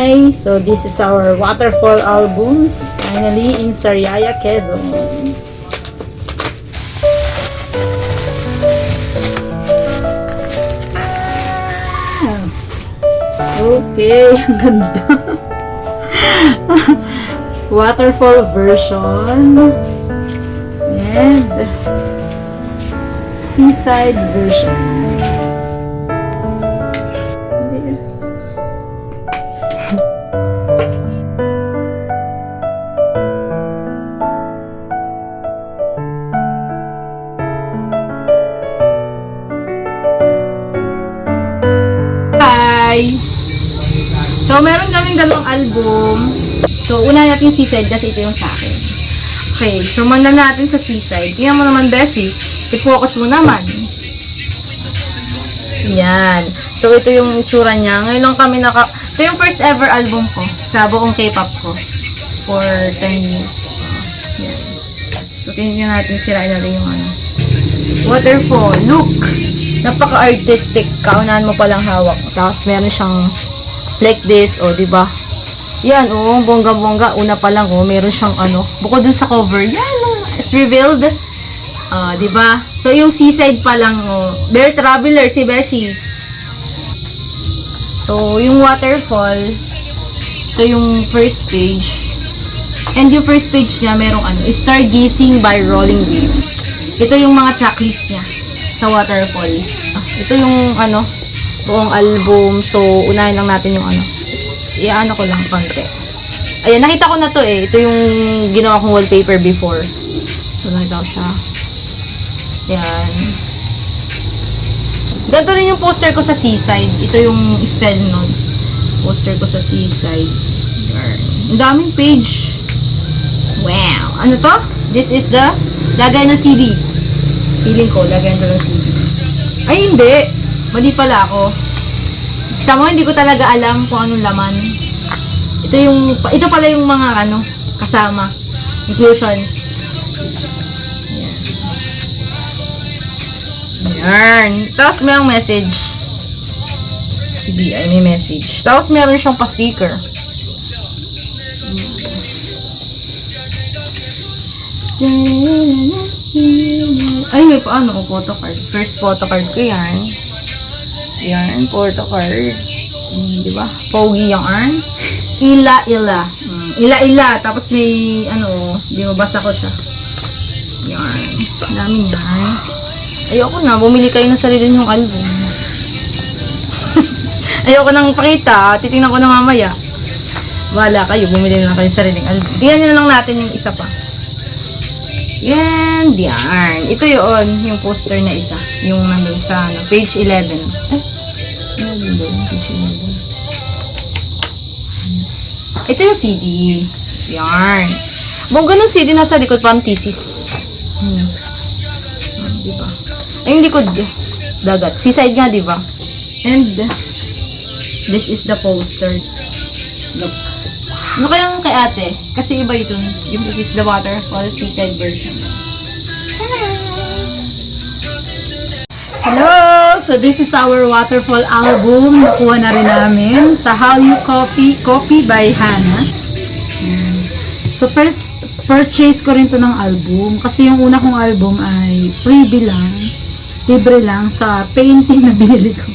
Hi! So this is our Waterfall albums, finally in Sariaya, Quezon. Okay, ang ganda. Waterfall version and Seaside version. Hi! So, meron kaming dalawang album. So, una natin yung Seaside kasi ito yung sa akin. Okay, so manda natin sa Seaside. Tingnan mo naman, Bessie. I-focus mo naman. Yan. So, ito yung itsura niya. Ngayon lang kami ito yung first ever album ko sa buong K-pop ko. For 10 years. Yan. So, tingnan natin sirain natin yung Waterfall. Look! Napaka-artistic. Kaunahan mo palang hawak. Tapos, meron siyang like this, diba? Yan, bongga-bongga. Una pa lang, meron siyang bukod dun sa cover. Yan, it's revealed. Diba? So, yung Seaside pa lang, Bear Traveler, si Beshi. So, yung Waterfall, ito yung first page. And yung first page niya, merong Stargazing by Rolling Waves. Ito yung mga tracklist niya sa Waterfall. Ito yung buong album. So, unahin lang natin yung i-ano ko lang konti. Ayan, nakita ko na to eh. Ito yung ginawa kong wallpaper before. So, nakita ko siya. Ayan. Ganito rin yung poster ko sa Seaside. Ito yung style nun. Poster ko sa Seaside. Ayan. Ang daming page. Wow. Ano to? This is the lagay ng CD. Feeling ko, lagay na ng CD. Ay, hindi. Mali pala ako. Tama, hindi ko talaga alam kung anong laman. Ito pala yung mga kasama. Inclusions. Ayan. Tapos mayroong message. Si BI may message. Tapos meron siyang pa-sticker. Ay, may photocard. First photocard ko yan. Yan, photocard. Diba? Pogi yung arm. Ila-ila. Ila-ila. Tapos may, di mabasa ko siya. Yan. Dami yan. Ayoko na. Bumili kayo ng sarili niyong album. Ayoko nang pakita. Titingnan ko na mamaya. Wala kayo. Bumili na lang kayo ng sariling album. Tingnan nyo na lang natin yung isa pa. Yan. Yan. Ito yun. Yung poster na isa. Yung nandun sa page 11. Ito yung CD. Yan. Bongga ng CD nasa likod parang thesis. Diba? Ay, yung likod. Dagat. Seaside nga, diba? And this is the poster. Look. Ano kayang kay ate? Kasi iba ito. Yung this is the Waterfall Seaside version. Hello! So this is our Waterfall album. Nakuha na rin namin sa How You Copy by Hannah. So first purchase ko rin to ng album. Kasi yung una kong album ay freebie lang. Libre lang sa painting na binili ko.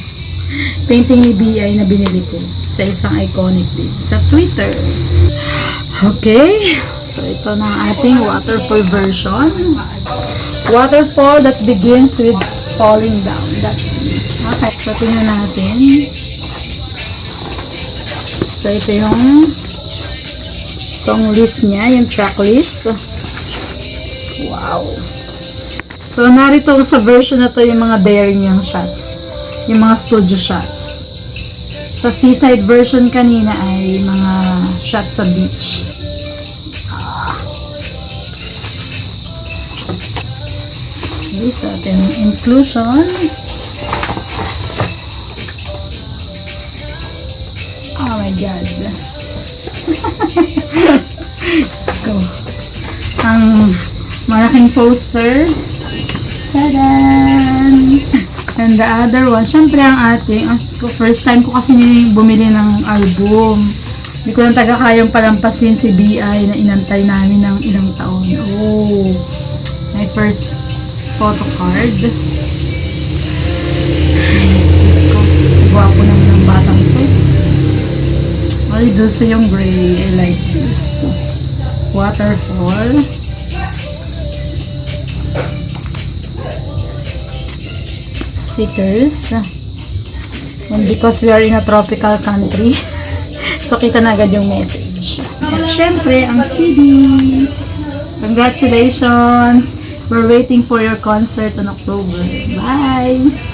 Painting ni BI na binili ko. Sa isang iconic din. Sa Twitter. Okay. So ito na ang ating Waterfall version. Waterfall that begins with falling down. That's it. Okay. So, tingnan natin. So, ito yung song list niya. Yung track list. Wow. So, narito sa version na to yung mga bare niyang shots. Yung mga studio shots. Sa Seaside version kanina ay mga shots sa beach. Okay, so ating inclusion. Oh my God. Let's go. Ang malaking poster. Tadan! And the other one, syempre ang ating, first time ko kasi bumili ng album. Hindi ko lang taga kayang palampasin si BI na inantay namin ng ilang taon. Oh, my first photo card. Diyos ko, guwapo naman ng batang to. Ay, dulce yung gray. I like this. Waterfall. Stickers. And because we are in a tropical country, so kita na agad yung message. At syempre, ang CD. Congratulations! We're waiting for your concert on October. Bye!